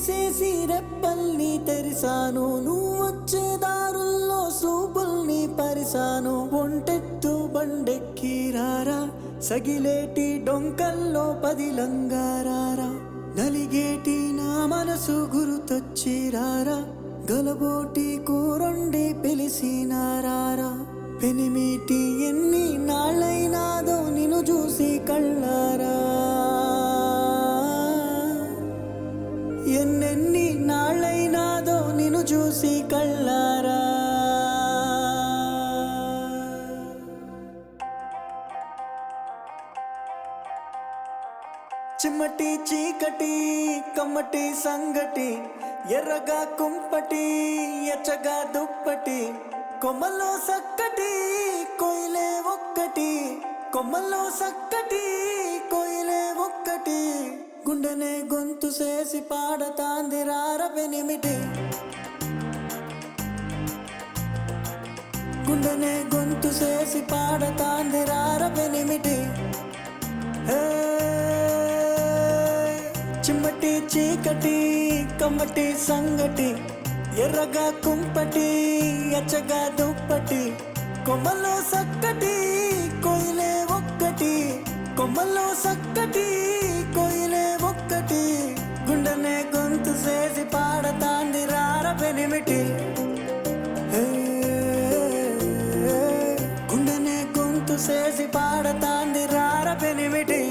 మూసేసి రెప్పల్ని తెరిసాను, నువ్వు వచ్చే దారుల్లో సూపుల్ని పరిసాను. ఒంటెత్తు బండెక్కి రారా, సగిలేటి డొంకల్లో పదిలంగారారా. నలిగేటి నా మనసు గురుతొచ్చి రారా, గలబోటి కూరొండి పిలిసినారారా. పెనిమిటి ఎన్ని నాళ్ళైనాదో నిన్ను చూసి కళ్ళారా, ఎన్నెన్ని నాళ్ళైనాదో నిన్ను చూసి కళ్ళారా. చిమ్మటి చీకటి కమ్మటి సంగటి, ఎర్రగా కుంపటి ఎచ్చగా దుప్పటి. కొమ్మల్లో సక్కటి కోయిలే ఒక్కటి, కొమ్మల్లో సక్కటి కోయిలే ఒక్కటి. గుండెనే గొంతు చేసి పాడతాంది రార పెనిమిటి, గుండెనే గొంతు చేసి పాడతాంది రార పెనిమిటి. చిమ్మటి చీకటి కమ్మటి సంగటి, ఎర్రగా కుంపటి ఎచ్చగా దుప్పటి. కొమ్మల్లో సక్కటి కోయిలే ఒక్కటి, కొమ్మల్లో సక్కటి కోయిలే ఒక్కటి. గుండెనే గొంతు చేసి పాడతాంది రార పెనిమిటి, గుండెనే గొంతు చేసి పాడతాంది రార పెనిమిటి.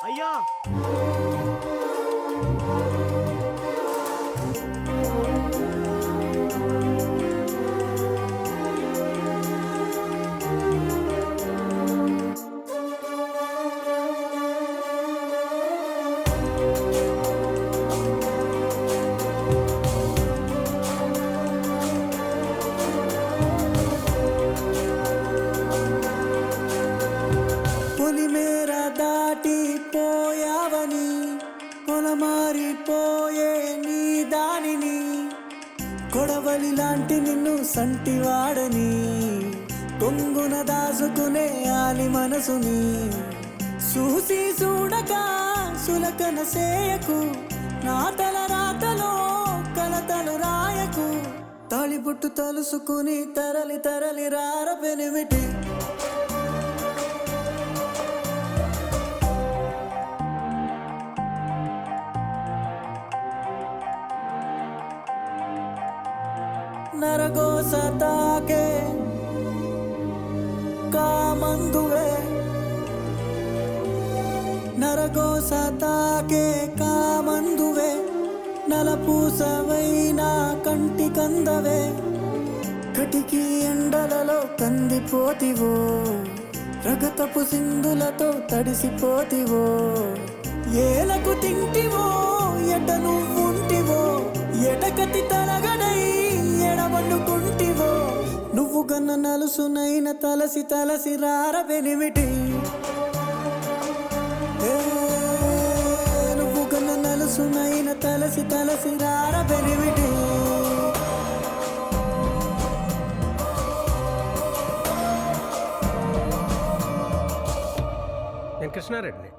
అయ్యా పొలిమేర దాటి పోయావని, పొలమారిపోయే నీ దానిని. కొడవలి లాంటి నిన్ను సంటివాడని, పొంగున దాసుకునే ఆలి మనసుని. చూసి చూడక సులకన సేయకు, నా తల రాతలో కలతలు రాయకు. తాళిబొట్టు తలుసుకుని తరలి తరలి రార పెనిమిటి, నరగోస తాకే కామందువే, నరగోస తాకే కామందువే. నలపూసవైనా కంటి కందవే, కటికి ఎండలలో కందిపోతివో, రగతపు సింధులతో తడిసిపోతివో. ఏలకు తింటివో ఎట నువ్వుంటివో, ఎటకతి తలగడై ఎడబండుకుంటివో. నువ్వు గన్న నలుసునైన తలసి తలసి రార పెనిమిటి, నువ్వు గన్న నలుసునైన తలసి తలసి రార పెనిమిటి. నేను కృష్ణారెడ్డిని.